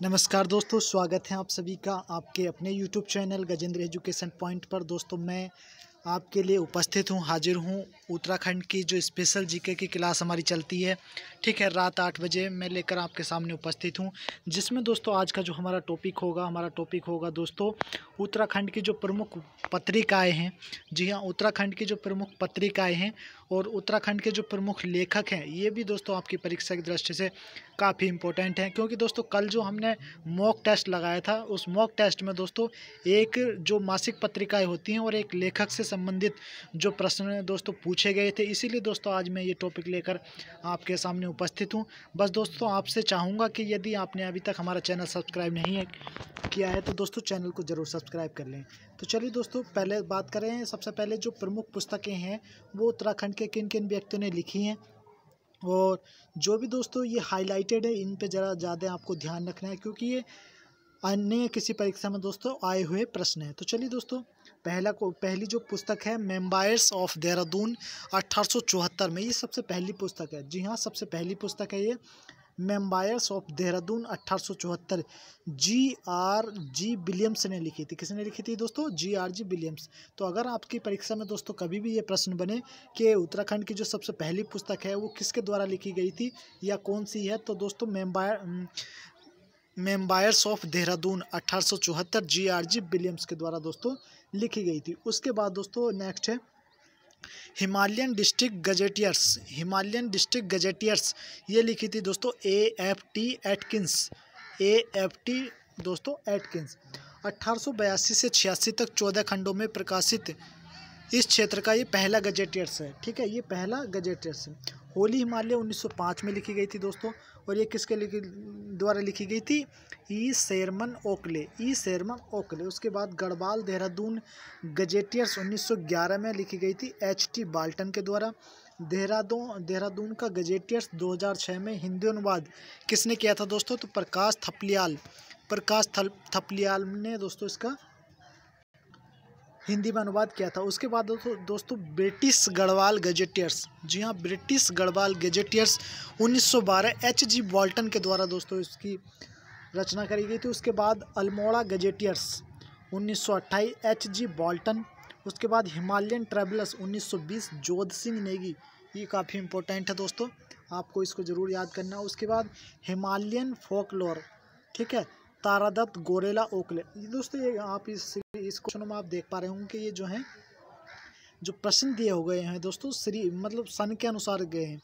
नमस्कार दोस्तों, स्वागत है आप सभी का आपके अपने YouTube channel Gajendra education point पर। दोस्तों मैं आपके लिए उपस्थित हूँ, हाजिर हूँ। उत्तराखंड की जो स्पेशल जीके की क्लास हमारी चलती है, ठीक है, रात 8 बजे मैं लेकर आपके सामने उपस्थित हूँ। जिसमें दोस्तों आज का जो हमारा टॉपिक होगा दोस्तों, उत्तराखंड की जो प्रमुख पत्रिकाएँ हैं। जी हाँ, उत्तराखंड की जो प्रमुख पत्रिकाएँ हैं और उत्तराखंड के जो प्रमुख लेखक हैं, ये भी दोस्तों आपकी परीक्षा की दृष्टि से काफ़ी इम्पोर्टेंट है। क्योंकि दोस्तों कल जो हमने मॉक टेस्ट लगाया था, उस मॉक टेस्ट में दोस्तों एक जो मासिक पत्रिकाएं होती हैं और एक लेखक से संबंधित जो प्रश्न दोस्तों पूछे गए थे। इसीलिए दोस्तों आज मैं ये टॉपिक लेकर आपके सामने उपस्थित हूँ। बस दोस्तों आपसे चाहूँगा कि यदि आपने अभी तक हमारा चैनल सब्सक्राइब नहीं किया है तो दोस्तों चैनल को ज़रूर सब्सक्राइब कर लें। तो चलिए दोस्तों पहले बात करें। सबसे पहले जो प्रमुख पुस्तकें हैं वो उत्तराखंड के किन किन व्यक्तियों ने लिखी हैं, और जो भी दोस्तों ये हाईलाइटेड है इन पे ज़रा ज़्यादा आपको ध्यान रखना है, क्योंकि ये अन्य किसी परीक्षा में दोस्तों आए हुए प्रश्न हैं। तो चलिए दोस्तों पहली जो पुस्तक है मेम्बायर्स ऑफ देहरादून 1874 में, ये सबसे पहली पुस्तक है। जी हाँ, सबसे पहली पुस्तक है ये मेम्बायर्स ऑफ देहरादून 1874। G.R.G. विलियम्स ने लिखी थी। किसने लिखी थी दोस्तों? G.R.G. विलियम्स। तो अगर आपकी परीक्षा में दोस्तों कभी भी ये प्रश्न बने कि उत्तराखंड की जो सबसे पहली पुस्तक है वो किसके द्वारा लिखी गई थी या कौन सी है, तो दोस्तों मेम्बायर्स ऑफ देहरादून 1874 G.R.G. विलियम्स के द्वारा दोस्तों लिखी गई थी। उसके बाद दोस्तों नेक्स्ट है हिमालयन डिस्ट्रिक्ट गजेटियर्स। ये लिखी थी दोस्तों A.F.T. एटकिंस। 1882 से 86 तक 14 खंडों में प्रकाशित इस क्षेत्र का ये पहला गजेटियर्स है। ठीक है, ये पहला गजेटियर्स है। होली हिमालय 1905 में लिखी गई थी दोस्तों, और ये किसके द्वारा लिखी गई थी? ई शेरमन ओकले। उसके बाद गढ़वाल देहरादून गजेटियर्स 1911 में लिखी गई थी H.T. बाल्टन के द्वारा। देहरादून का गजेटियर्स 2006 में हिंदी अनुवाद किसने किया था दोस्तों? तो प्रकाश थपलियाल ने दोस्तों इसका हिंदी में अनुवाद किया था। उसके बाद दोस्तों ब्रिटिश गढ़वाल गजेटियर्स। जी हाँ, British Garhwal gazetteers 1912 H.G. Barton के द्वारा दोस्तों इसकी रचना करी गई थी। उसके बाद अल्मोड़ा गजेटियर्स 1928 H.G. बाल्टन। उसके बाद हिमालयन ट्रेवलर्स 1920 जोध सिंह नेगी। ये काफ़ी इंपॉर्टेंट है दोस्तों, आपको इसको ज़रूर याद करना। उसके बाद हिमालयन फोकलोर, ठीक है, तारादत्त गोरेला ओकले। ये दोस्तों ये आप इस क्वेश्चन में आप देख पा रहे होंगे कि ये जो है जो प्रश्न दिए हो गए हैं दोस्तों मतलब सन के अनुसार गए हैं।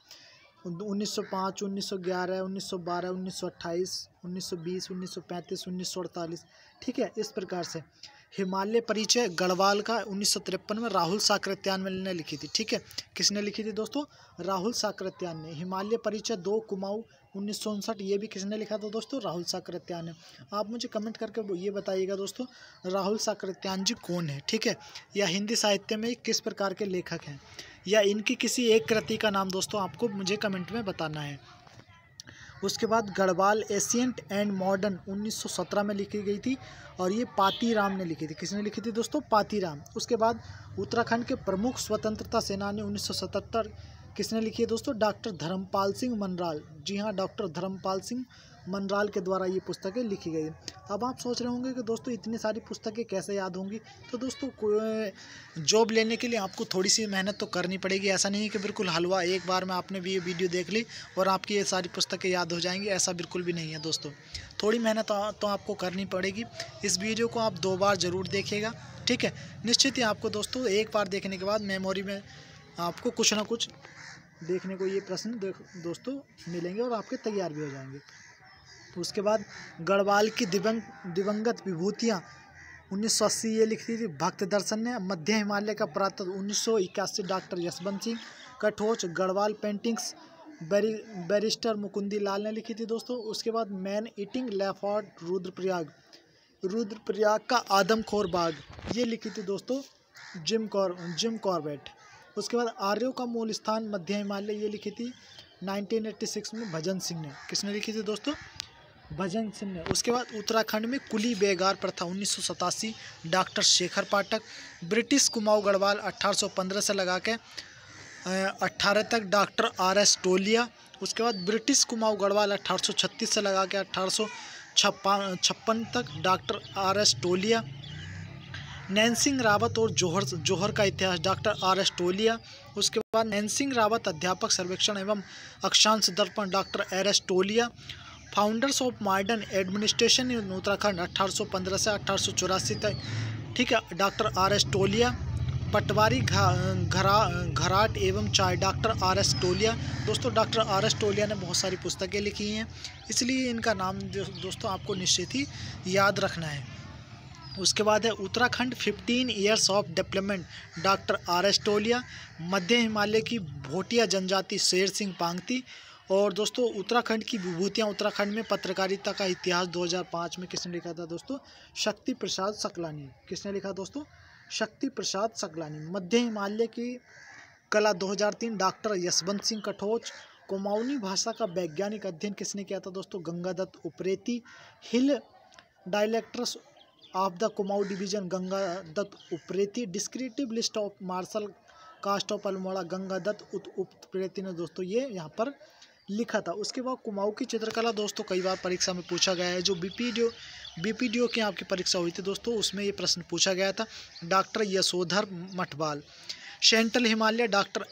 1905, 1911, 1912, 1928, 1920, 1935, 1948। ठीक है, इस प्रकार से। हिमालय परिचय गढ़वाल का 1953 में राहुल साकृत्यायन ने लिखी थी। ठीक है, किसने लिखी थी दोस्तों? राहुल साकृत्यायन ने। हिमालय परिचय 2 कुमाऊं 1959, ये भी किसने लिखा था दोस्तों? राहुल साकृत्यायन ने। आप मुझे कमेंट करके ये बताइएगा दोस्तों राहुल साकृत्यायन जी कौन है, ठीक है, या हिंदी साहित्य में किस प्रकार के लेखक हैं, या इनकी किसी एक कृति का नाम दोस्तों आपको मुझे कमेंट में बताना है। उसके बाद गढ़वाल एशियंट एंड मॉडर्न 1917 में लिखी गई थी, और ये पातीराम ने लिखी थी। किसने लिखी थी दोस्तों? पातीराम। उसके बाद उत्तराखंड के प्रमुख स्वतंत्रता सेनानी 1977 किसने लिखी है दोस्तों? डॉक्टर धर्मपाल सिंह मनराल। जी हाँ, डॉक्टर धर्मपाल सिंह मनराल के द्वारा ये पुस्तकें लिखी गई। अब आप सोच रहे होंगे कि दोस्तों इतनी सारी पुस्तकें कैसे याद होंगी। तो दोस्तों जॉब लेने के लिए आपको थोड़ी सी मेहनत तो करनी पड़ेगी। ऐसा नहीं है कि बिल्कुल हलवा एक बार में आपने भी ये वीडियो देख ली और आपकी ये सारी पुस्तकें याद हो जाएंगी, ऐसा बिल्कुल भी नहीं है दोस्तों। थोड़ी मेहनत तो आपको करनी पड़ेगी। इस वीडियो को आप 2 बार ज़रूर देखिएगा, ठीक है। निश्चित ही आपको दोस्तों एक बार देखने के बाद मेमोरी में आपको कुछ ना कुछ देखने को ये प्रश्न दोस्तों मिलेंगे और आपके तैयार भी हो जाएंगे। उसके बाद गढ़वाल की दिवंगत विभूतियाँ 1980 ये लिखी थी भक्त दर्शन ने। मध्य हिमालय का पुरातत्व 1981 doctor Yashwant Singh Kathoch. Garhwal paintings barrister Mukundi Lal ने लिखी थी दोस्तों। उसके बाद मैन ईटिंग लेपर्ड रुद्रप्रयाग का आदमखोर बाघ, ये लिखी थी दोस्तों जिम कॉर्बेट। उसके बाद आर्यों का मूल स्थान मध्य हिमालय, ये लिखी थी 1986 में भजन सिंह ने। किसने लिखी थी दोस्तों? भजन सिंह ने। उसके बाद उत्तराखंड में कुली बेगार प्रथा 1987 डॉक्टर शेखर पाठक। ब्रिटिश कुमाऊं गढ़वाल 1815 से लगा के 18 तक डॉक्टर R.S. टोलिया। उसके बाद ब्रिटिश कुमाऊं गढ़वाल 1836 से लगा के 1956 तक डॉक्टर RS टोलिया। नैनसिंग रावत और जौहर का इतिहास डॉक्टर RS टोलिया। उसके बाद नैनसिंग रावत अध्यापक सर्वेक्षण एवं अक्षांश दर्पण doctor RS Tolia. Founders of modern administration in Uttarakhand 1815 से 1884 तक, ठीक है, डॉक्टर RS टोलिया। पटवारी घराट एवं चाय डॉक्टर RS टोलिया। दोस्तों डॉक्टर RS टोलिया ने बहुत सारी पुस्तकें लिखी हैं, इसलिए इनका नाम जो दोस्तों आपको निश्चित ही याद रखना है। उसके बाद है Uttarakhand 15 years of development doctor RS टोलिया। मध्य हिमालय की भोटिया जनजाति शेर सिंह पांगती। और दोस्तों उत्तराखंड की विभूतियाँ, उत्तराखंड में पत्रकारिता का इतिहास 2005 में किसने लिखा था दोस्तों? शक्ति प्रसाद सकलानी। किसने लिखा दोस्तों? शक्ति प्रसाद सकलानी। मध्य हिमालय की कला 2003 डॉक्टर यशवंत सिंह कठोच। कुमाऊनी भाषा का वैज्ञानिक अध्ययन किसने किया था दोस्तों? Gangadatt Upreti. Hill dialects of the Kumaon division Gangadatt Upreti. Descriptive list of martial caste of Almora Gangadatt Upreti ने दोस्तों ये यहाँ पर लिखा था। उसके बाद कुमाऊं की चित्रकला दोस्तों कई बार परीक्षा में पूछा गया है। जो बीपीडीओ की आपकी परीक्षा हुई थी दोस्तों, उसमें ये प्रश्न पूछा गया था। Doctor Yashodhar Mathwal. Central Himalaya doctor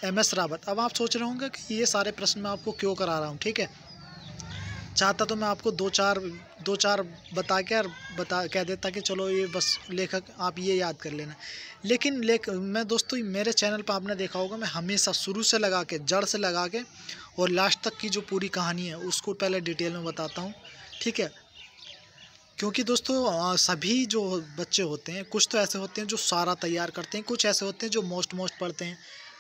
MS Rawat. अब आप सोच रहे होंगे कि ये सारे प्रश्न मैं आपको क्यों करा रहा हूँ, ठीक है। चाहता तो मैं आपको दो चार बता कह देता कि चलो ये बस लेखक आप ये याद कर लेना, लेकिन मैं दोस्तों मेरे चैनल पर आपने देखा होगा मैं हमेशा शुरू से लगा के, जड़ से लगा के और लास्ट तक की जो पूरी कहानी है उसको पहले डिटेल में बताता हूँ, ठीक है। क्योंकि दोस्तों सभी जो बच्चे होते हैं, कुछ तो ऐसे होते हैं जो सारा तैयार करते हैं, कुछ ऐसे होते हैं जो मोस्ट पढ़ते हैं,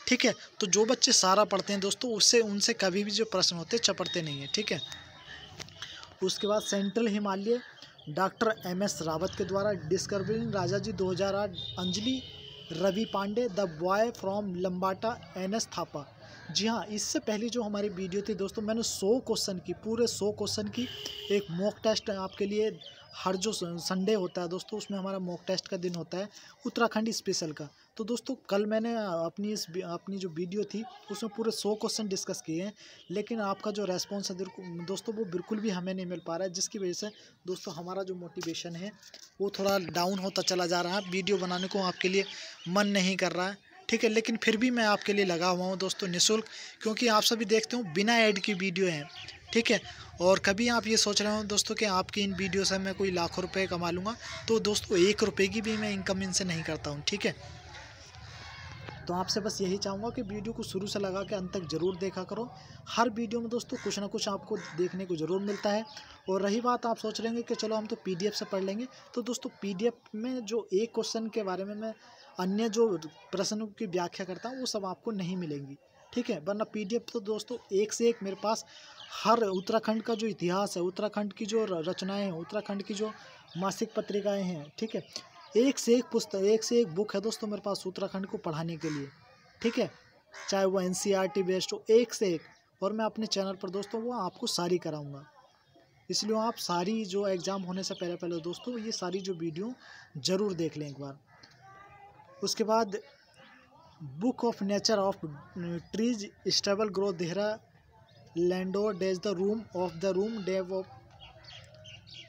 ठीक है। तो जो बच्चे सारा पढ़ते हैं दोस्तों उनसे कभी भी जो प्रश्न होते हैं चपड़ते नहीं हैं, ठीक है। उसके बाद central Himalaya doctor MS Rawat के द्वारा। Discovering Rajaji 2008 Anjali Ravi Pande. The boy from Lambata NS Thapa. जी हाँ, इससे पहले जो हमारी वीडियो थी दोस्तों मैंने 100 क्वेश्चन की, पूरे 100 क्वेश्चन की एक मॉक टेस्ट आपके लिए हर जो संडे होता है दोस्तों उसमें हमारा मॉक टेस्ट का दिन होता है उत्तराखंड स्पेशल का। तो दोस्तों कल मैंने अपनी जो वीडियो थी उसमें पूरे 100 क्वेश्चन डिस्कस किए हैं, लेकिन आपका जो रेस्पॉन्स है दोस्तों वो बिल्कुल भी हमें नहीं मिल पा रहा है, जिसकी वजह से दोस्तों हमारा जो मोटिवेशन है वो थोड़ा डाउन होता चला जा रहा है। वीडियो बनाने को आपके लिए मन नहीं कर रहा है, ठीक है। लेकिन फिर भी मैं आपके लिए लगा हुआ हूँ दोस्तों निःशुल्क, क्योंकि आप सभी देखते हो बिना ऐड की वीडियो हैं, ठीक है। और कभी आप ये सोच रहे हो दोस्तों कि आपकी इन वीडियो से मैं कोई लाखों रुपए कमा लूँगा, तो दोस्तों 1 रुपये की भी मैं इनकम इनसे नहीं करता हूँ, ठीक है। तो आपसे बस यही चाहूँगा कि वीडियो को शुरू से लगा के अंत तक ज़रूर देखा करो। हर वीडियो में दोस्तों कुछ ना कुछ आपको देखने को ज़रूर मिलता है। और रही बात आप सोच लेंगे कि चलो हम तो PDF से पढ़ लेंगे, तो दोस्तों PDF में जो एक क्वेश्चन के बारे में मैं अन्य जो प्रश्नों की व्याख्या करता हूँ वो सब आपको नहीं मिलेंगी, ठीक है। वरना PDF तो दोस्तों एक से एक मेरे पास हर उत्तराखंड का जो इतिहास है, उत्तराखंड की जो रचनाएँ हैं, उत्तराखंड की जो मासिक पत्रिकाएँ हैं, ठीक है, एक से एक पुस्तक, एक से एक बुक है दोस्तों मेरे पास उत्तराखंड को पढ़ाने के लिए, ठीक है। चाहे वो NCERT बेस्ड हो, एक से एक। और मैं अपने चैनल पर दोस्तों वो आपको सारी कराऊंगा, इसलिए आप सारी जो एग्ज़ाम होने से पहले दोस्तों ये सारी जो वीडियो ज़रूर देख लें एक बार। उसके बाद book of nature of trees stable growth Dehra Landour days the room डेव ऑफ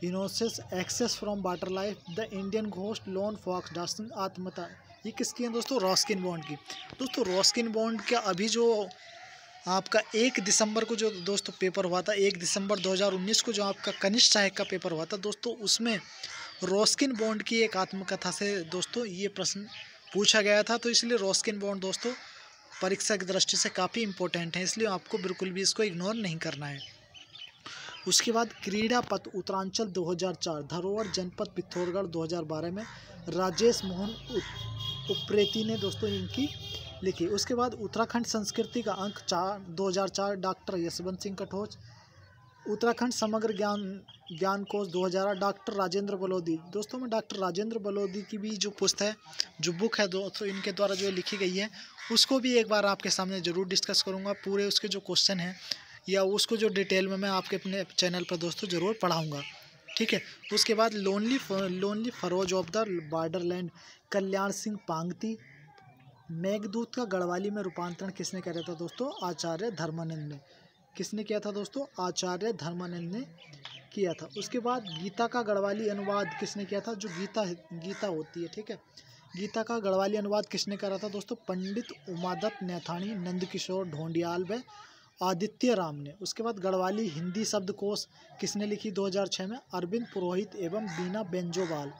इनोसिस access from water life the Indian ghost lone fox dancing आत्मता। ये किसकी है दोस्तों? रॉस्किन बॉन्ड की। दोस्तों रॉस्किन बॉन्ड का अभी जो आपका 1 दिसंबर को जो दोस्तों पेपर हुआ था, 1 दिसंबर 2019 को जो आपका कनिष्ठ सहायक का पेपर हुआ था दोस्तों, उसमें रॉस्किन बॉन्ड की एक आत्मकथा से दोस्तों ये प्रश्न पूछा गया था। तो इसलिए रॉस्किन बॉन्ड दोस्तों परीक्षा की दृष्टि से काफ़ी इंपॉर्टेंट है, इसलिए आपको बिल्कुल भी इसको इग्नोर नहीं करना है। उसके बाद क्रीड़ा पथ उत्तरांचल 2004 धरोहर जनपद पिथौरागढ़ 2012 में राजेश मोहन उप्रेती ने दोस्तों इनकी लिखी। उसके बाद उत्तराखंड संस्कृति का अंक 2004 डॉक्टर यशवंत सिंह कठोच। उत्तराखंड समग्र ज्ञान कोश 2008 डॉक्टर राजेंद्र बलोदी। दोस्तों मैं डॉक्टर राजेंद्र बलोदी की भी जो पुस्तक है, जो बुक है दोस्तों इनके द्वारा जो लिखी गई है, उसको भी एक बार आपके सामने ज़रूर डिस्कस करूँगा। पूरे उसके जो क्वेश्चन हैं या उसको जो डिटेल में मैं आपके अपने चैनल पर दोस्तों ज़रूर पढ़ाऊँगा, ठीक है। उसके बाद lonely furrows of the borderland Kalyan Singh Pangti. Meghdoot का गढ़वाली में रूपांतरण किसने करा था दोस्तों? आचार्य धर्मानंद ने। किसने किया था दोस्तों? आचार्य धर्मानंद ने किया था। उसके बाद गीता का गढ़वाली अनुवाद किसने किया था? जो गीता होती है, ठीक है, गीता का गढ़वाली अनुवाद किसने करा था दोस्तों? पंडित उमादत्त नैथानी, नंदकिशोर ढोंडियाल व आदित्य राम ने। उसके बाद गढ़वाली हिंदी शब्दकोश किसने लिखी 2006 में? अरविंद पुरोहित एवं बीना बेंजोवाल।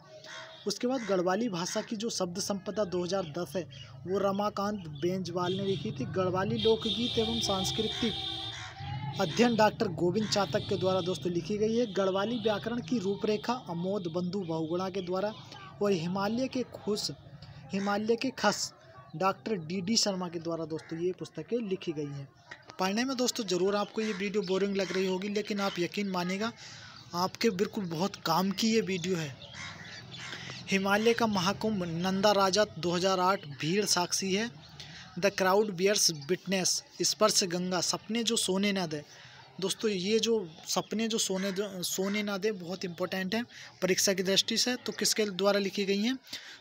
उसके बाद गढ़वाली भाषा की जो शब्द संपदा 2010 है वो रमाकांत बेंजवाल ने लिखी थी। गढ़वाली लोकगीत एवं सांस्कृतिक अध्ययन डॉक्टर गोविंद चातक के द्वारा दोस्तों लिखी गई है। गढ़वाली व्याकरण की रूपरेखा अमोद बंधु बहुगुणा के द्वारा, और हिमालय के खस डॉक्टर डी शर्मा के द्वारा दोस्तों ये पुस्तकें लिखी गई हैं। पढ़ने में दोस्तों ज़रूर आपको ये वीडियो बोरिंग लग रही होगी, लेकिन आप यकीन मानिएगा आपके बिल्कुल बहुत काम की ये वीडियो है। हिमालय का महाकुंभ नंदा राजा 2008 भीड़ साक्षी है। द क्राउड बियर्स विटनेस, स्पर्श गंगा, सपने जो सोने न दे। दोस्तों ये जो सपने जो सोने ना दे बहुत इंपॉर्टेंट है परीक्षा की दृष्टि से। तो किसके द्वारा लिखी गई हैं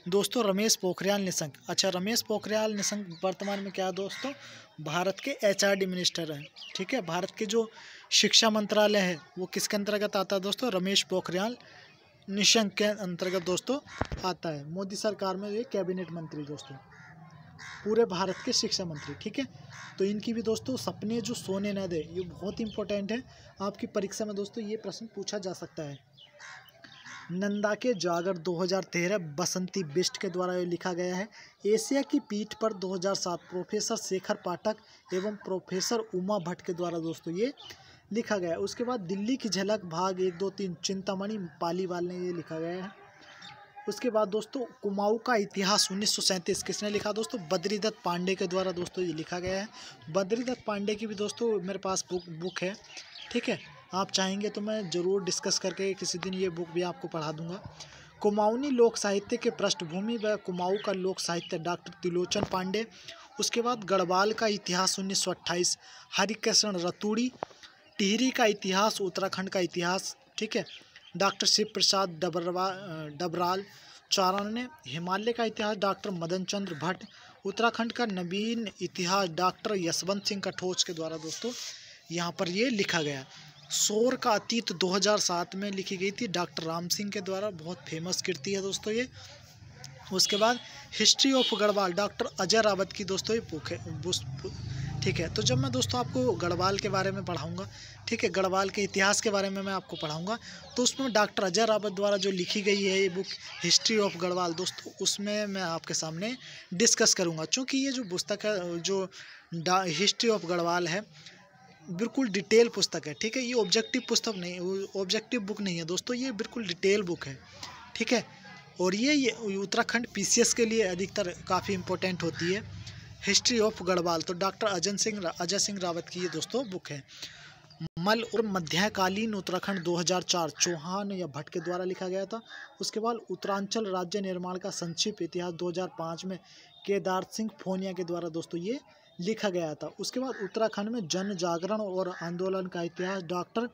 दोस्तों? रमेश पोखरियाल निशंक। अच्छा, रमेश पोखरियाल निशंक वर्तमान में क्या है दोस्तों? भारत के HRD मिनिस्टर हैं, ठीक है। भारत के जो शिक्षा मंत्रालय है वो किसके अंतर्गत आता है दोस्तों? रमेश पोखरियाल निशंक के अंतर्गत दोस्तों आता है। मोदी सरकार में ये कैबिनेट मंत्री दोस्तों, पूरे भारत के शिक्षा मंत्री, ठीक है। तो इनकी भी दोस्तों सपने जो सोने न दे ये बहुत इंपॉर्टेंट है। आपकी परीक्षा में दोस्तों ये प्रश्न पूछा जा सकता है। नंदा के जागर 2013 बसंती बिष्ट के द्वारा ये लिखा गया है। एशिया की पीठ पर 2007 प्रोफेसर शेखर पाठक एवं प्रोफेसर उमा भट्ट के द्वारा दोस्तों ये लिखा गया है। उसके बाद दिल्ली की झलक भाग 1, 2, 3 चिंतामणि पालीवाल ने ये लिखा गया है। उसके बाद दोस्तों कुमाऊं का इतिहास 1937 किसने लिखा दोस्तों? बद्रीदत्त पांडे के द्वारा दोस्तों ये लिखा गया है। बद्रीदत्त पांडे की भी दोस्तों मेरे पास बुक है, ठीक है। आप चाहेंगे तो मैं ज़रूर डिस्कस करके किसी दिन ये बुक भी आपको पढ़ा दूंगा। कुमाऊनी लोक साहित्य के पृष्ठभूमि व कुमाऊं का लोक साहित्य डॉक्टर त्रिलोचन पांडे। उसके बाद गढ़वाल का इतिहास 1928 हरिकृष्ण रतूड़ी। टिहरी का इतिहास उत्तराखंड का इतिहास, ठीक है, डॉक्टर शिव प्रसाद डबराल चारण ने। हिमालय का इतिहास डॉक्टर मदन चंद्र भट्ट। उत्तराखंड का नवीन इतिहास डॉक्टर यशवंत सिंह कठोच के द्वारा दोस्तों यहाँ पर ये लिखा गया। शोर का अतीत 2007 में लिखी गई थी डॉक्टर राम सिंह के द्वारा, बहुत फेमस कृति है दोस्तों ये। उसके बाद history of Garhwal doctor Ajay Rawat की दोस्तों ये बुक है, ठीक है। तो जब मैं दोस्तों आपको गढ़वाल के बारे में पढ़ाऊंगा, ठीक है, गढ़वाल के इतिहास के बारे में मैं आपको पढ़ाऊंगा, तो उसमें डॉक्टर अजय रावत द्वारा जो लिखी गई है ये बुक हिस्ट्री ऑफ गढ़वाल दोस्तों, उसमें मैं आपके सामने डिस्कस करूंगा। क्योंकि ये जो पुस्तक है जो हिस्ट्री ऑफ गढ़वाल है बिल्कुल डिटेल पुस्तक है, ठीक है। ये ऑब्जेक्टिव पुस्तक नहीं, ऑब्जेक्टिव बुक नहीं है दोस्तों, ये बिल्कुल डिटेल बुक है, ठीक है। और ये उत्तराखंड PCS के लिए अधिकतर काफ़ी इंपॉर्टेंट होती है हिस्ट्री ऑफ गढ़वाल। तो डॉक्टर अजय सिंह रावत की ये दोस्तों बुक है। मल और मध्यकालीन उत्तराखंड 2004 चौहान या भट्ट के द्वारा लिखा गया था। उसके बाद उत्तरांचल राज्य निर्माण का संक्षिप्त इतिहास 2005 में केदार सिंह फोनिया के द्वारा दोस्तों ये लिखा गया था। उसके बाद उत्तराखंड में जन जागरण और आंदोलन का इतिहास डॉक्टर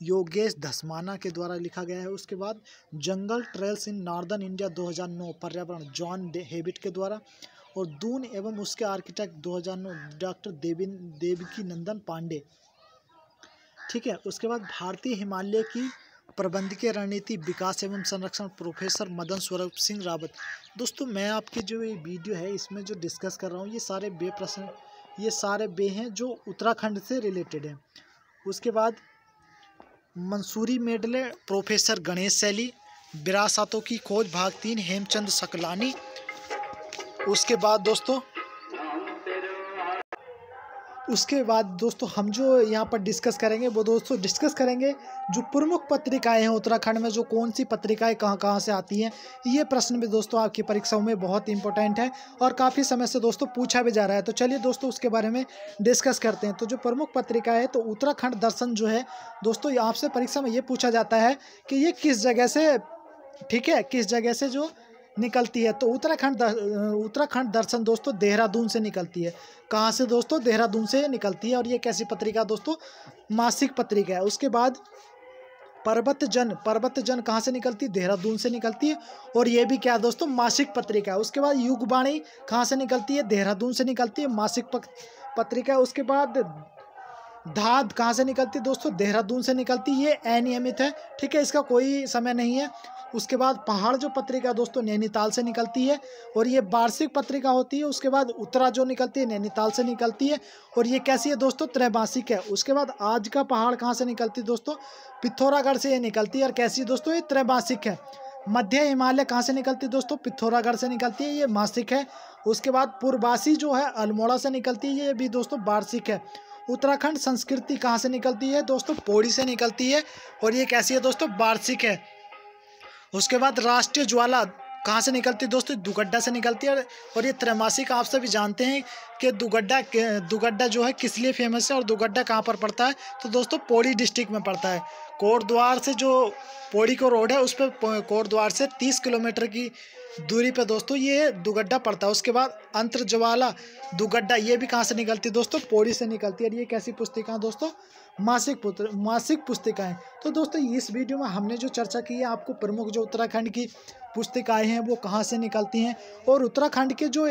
योगेश धस्माना के द्वारा लिखा गया है। उसके बाद जंगल ट्रेल्स इन नॉर्दर्न इंडिया 2009 पर्यावरण जॉन हेबिट के द्वारा, और दून एवं उसके आर्किटेक्ट 2009 डॉक्टर देवकी नंदन पांडे, ठीक है। उसके बाद भारतीय हिमालय की प्रबंधकीय रणनीति विकास एवं संरक्षण प्रोफेसर मदन स्वरूप सिंह रावत। दोस्तों मैं आपकी जो ये वीडियो है इसमें जो डिस्कस कर रहा हूँ ये सारे बे हैं जो उत्तराखंड से रिलेटेड हैं। उसके बाद मंसूरी मेडले प्रोफेसर गणेश शैली, विरासतों की खोज भाग 3 हेमचंद सकलानी। उसके बाद दोस्तों हम जो यहाँ पर डिस्कस करेंगे वो दोस्तों डिस्कस करेंगे जो प्रमुख पत्रिकाएं हैं उत्तराखंड में, जो कौन सी पत्रिकाएं कहाँ से आती हैं। ये प्रश्न भी दोस्तों आपकी परीक्षाओं में बहुत इंपॉर्टेंट है और काफ़ी समय से दोस्तों पूछा भी जा रहा है। तो चलिए दोस्तों उसके बारे में डिस्कस करते हैं। तो जो प्रमुख पत्रिका है तो उत्तराखंड दर्शन जो है दोस्तों, आपसे परीक्षा में ये पूछा जाता है कि ये किस जगह से, ठीक है, किस जगह से जो निकलती है। तो उत्तराखंड दर्शन दोस्तों देहरादून से निकलती है। कहाँ से दोस्तों? देहरादून से निकलती है। और ये कैसी पत्रिका दोस्तों? मासिक पत्रिका है। उसके बाद पर्वत जन कहाँ से निकलती है? देहरादून से निकलती है और ये भी क्या दोस्तों? मासिक पत्रिका है। उसके बाद युगवाणी कहाँ से निकलती है? देहरादून से निकलती है, मासिक पत्रिका है। उसके बाद धाद कहाँ से निकलती है दोस्तों? देहरादून से निकलती है। ये अनियमित है, ठीक है, इसका कोई समय नहीं है। उसके बाद पहाड़ जो पत्रिका दोस्तों नैनीताल से निकलती है और ये वार्षिक पत्रिका होती है। उसके बाद उत्तरा जो निकलती है नैनीताल से निकलती है और ये कैसी है दोस्तों? त्रैमासिक है। उसके बाद आज का पहाड़ कहाँ से निकलती है दोस्तों? पिथौरागढ़ से ये निकलती है और कैसी दोस्तों? ये त्रैमासिक है। मध्य हिमालय कहाँ से निकलती है दोस्तों? पिथौरागढ़ से निकलती है, ये मासिक है। उसके बाद पूर्वासी जो है अल्मोड़ा से निकलती है, ये भी दोस्तों वार्षिक है। उत्तराखंड संस्कृति कहाँ से निकलती है दोस्तों? पौड़ी से निकलती है और ये कैसी है दोस्तों? वार्षिक है। उसके बाद राष्ट्रीय ज्वाला कहाँ से निकलती है दोस्तों? दुगड्डा से निकलती है और ये त्रैमासिक। आप सभी जानते हैं कि दुगड्डा जो है किस लिए फेमस है और दुगड्डा कहाँ पर पड़ता है? तो दोस्तों पौड़ी डिस्ट्रिक्ट में पड़ता है। कोटद्वार से जो पौड़ी को रोड है उस पर कोटद्वार से 30 किलोमीटर की दूरी पे दोस्तों ये दुगड्डा पड़ता है। उसके बाद अंतर्ज्वाला दुगड्डा, ये भी कहाँ से निकलती है दोस्तों? पौड़ी से निकलती है। ये कैसी पुस्तिका दोस्तों? मासिक पुस्तिकाएं। तो दोस्तों इस वीडियो में हमने जो चर्चा की है, आपको प्रमुख जो उत्तराखंड की पुस्तिकाएं हैं वो कहाँ से निकलती हैं और उत्तराखंड के जो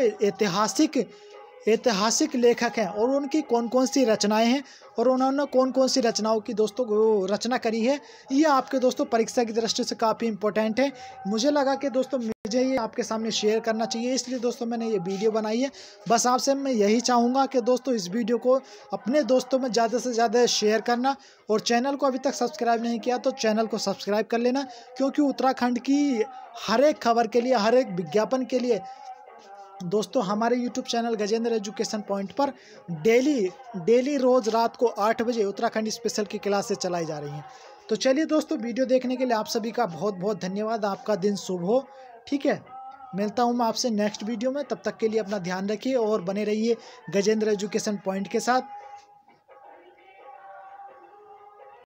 ऐतिहासिक लेखक हैं और उनकी कौन कौन सी रचनाएं हैं और उन्होंने कौन कौन सी रचनाओं की दोस्तों रचना करी है, ये आपके दोस्तों परीक्षा की दृष्टि से काफ़ी इंपॉर्टेंट है। मुझे लगा कि दोस्तों मुझे ये आपके सामने शेयर करना चाहिए, इसलिए दोस्तों मैंने ये वीडियो बनाई है। बस आपसे मैं यही चाहूँगा कि दोस्तों इस वीडियो को अपने दोस्तों में ज़्यादा से ज़्यादा शेयर करना और चैनल को अभी तक सब्सक्राइब नहीं किया तो चैनल को सब्सक्राइब कर लेना, क्योंकि उत्तराखंड की हर एक खबर के लिए, हर एक विज्ञापन के लिए दोस्तों हमारे YouTube channel Gajendra education point पर डेली रोज़ रात को 8 बजे उत्तराखंड स्पेशल की क्लासेस चलाई जा रही हैं। तो चलिए दोस्तों, वीडियो देखने के लिए आप सभी का बहुत बहुत धन्यवाद। आपका दिन शुभ हो, ठीक है। मिलता हूँ मैं आपसे नेक्स्ट वीडियो में, तब तक के लिए अपना ध्यान रखिए और बने रहिए गजेंद्र एजुकेशन पॉइंट के साथ।